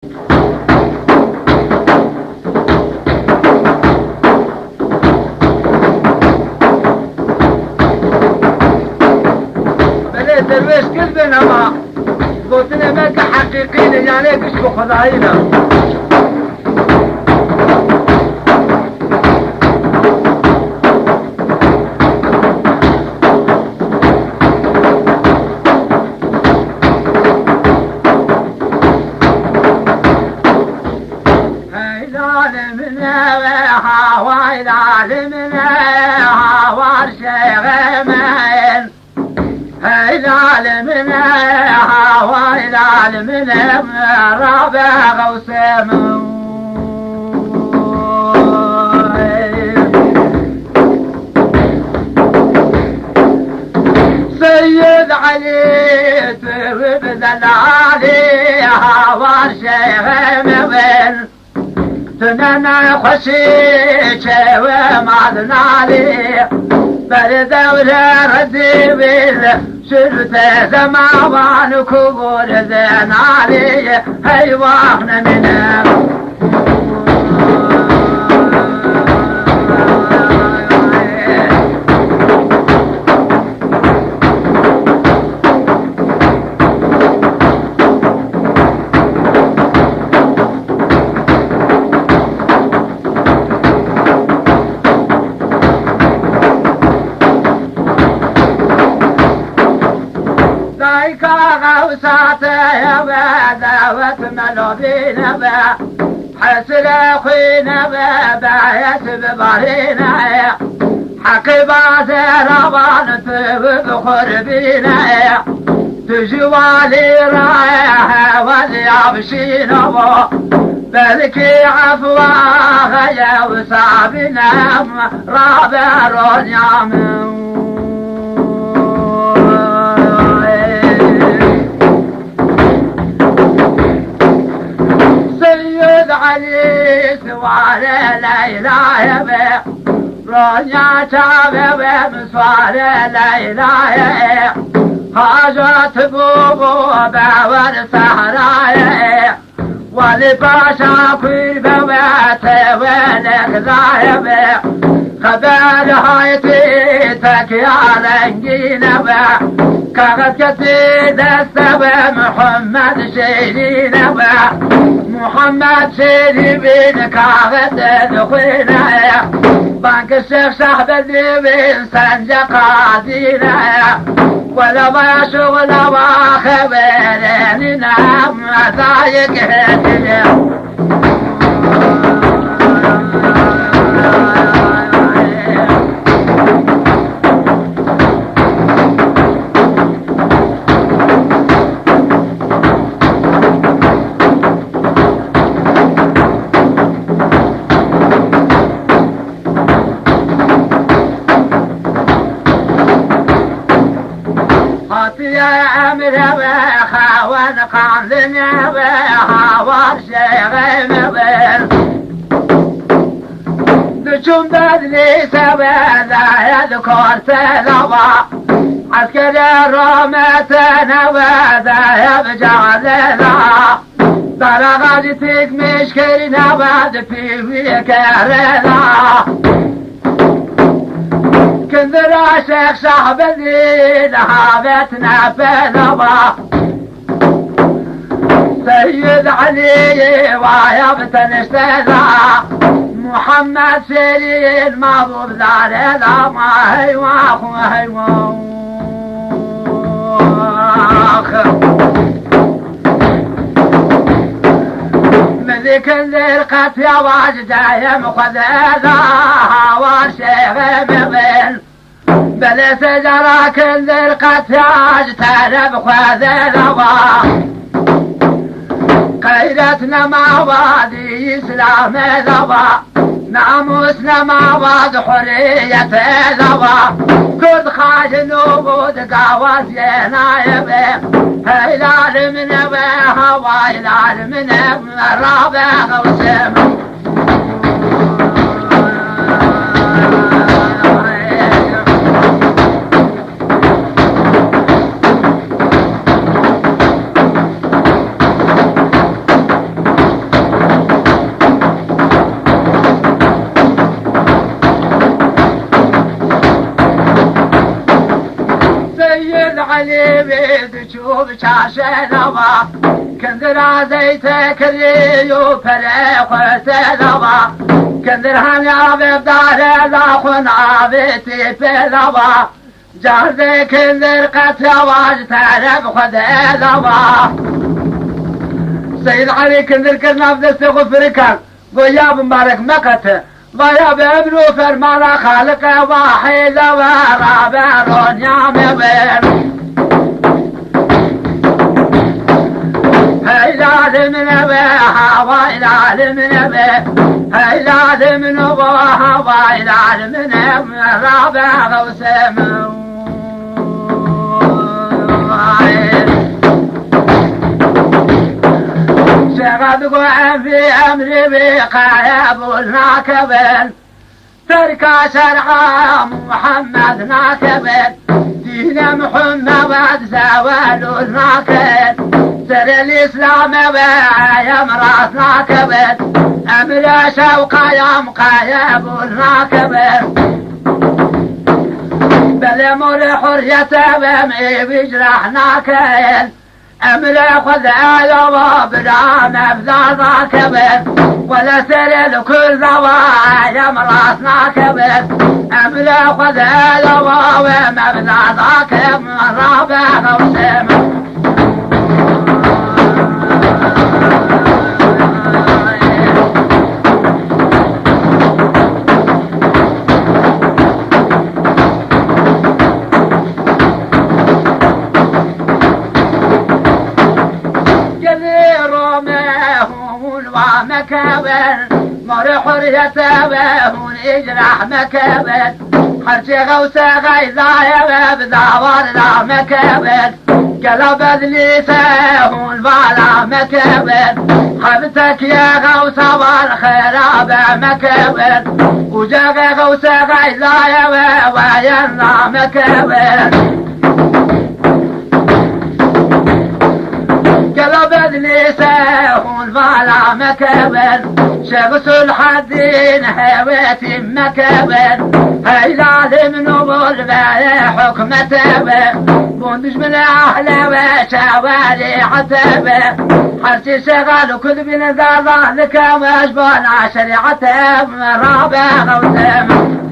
درويش كذبنا ما قلتنا ماك حقيقين يعني كشف خضاينا من رابع غوسم سيد علي تبذل عليها والشيخ مبين تنانا خشيش ومعدن عليه برد ورد بال شرت زمان كبر زين علي هيوانا منه غوساته ودعوت ملوبينا حسل اخوينا بايت ببارينا حقي بازرابان بخور بينا تجوالي رايح واليابشينا بلكي عفوا يا وصابنا رابع رونيا علي سوار ليلى يبي رونيا شابي مسوار ليلى حاجة بوبو باور سهراي ولي باشا في بوات ولك زايبي خبر هايتي تكيا رنجينا كغت كتي دستوى محمد شيرين محمد شيري بن كاغت دخينا بانك الشيخ صاحب الدين سنجا قادينا ولا ما شغل ما خبرني نام زايق هدي يا أمر وخوان قانلنا وحوار شيغي مبين دشون بدلي سوى لا يذكر سلوى عسكر رامتنا وذا يبجع لنا درغاتك مشكلنا وذا في ويكارنا كنذرا شيخ صاحب الدين هابتنا بلبا سيد علي ويابت نشتذا محمد سيرين مضوب دارنا ما هيواخ ما هيواخ ملك الزرقة يا واجده مخذذا والشيخ مبين بل سجرا كل القتاج ترب خذلوا قيدتنا مع بعض إسلام ذوا ناموسنا مع بعض حرية ذوا كد خاج نوبود قواز ينايب هلال من هوا هلال من رابع غوسم چاشنوا کندر زیت کریو پرخ سنوا کندر هم یاب داره زخون آبتی پیدوا جهز کندر قتل واج تعرف خود دوا سید علی کندر کرنا بدست غفر کن گویا بمبارک مکت ويا بابنو فرمان خالق واحد ورابر نعم بين هيلاد من بها ويلاد من بها هيلاد من بها ويلاد من رابع وسمو شغد قوعن في أمري بقايب الناكبين تركا شرع محمد ناكبين دين محمد زوال الناكبين سر الإسلام بيا مرات ناكبين أمر شوقا يا مقايب الناكبين بل مر حريته بمي بجرح ناكبين أمر خذ آيوه بلا مبذاذا كبير ولا سرد كل زوايا مراسنا كبير أمر خذ آيوه ومبذاذا كبير رابع وسيم مكابر مر حريته بهون يجرح مكابر حرشي غوسه غيظايا بدعوار لا مكابر قلب ذليسه هون بالا مكابر حبتك يا غوسه والخراب مكابر وجاغ غوسه غيظايا ويرنا مكابر قلب ذليسه فلا مكبر شخص الحدين هويتي مكبر هاي لازم نقول بها حكمته بندش من أهله وشوالي حتبه حرسي شغال وكذب نزال ذلك واشبال شريعته رابع غوثم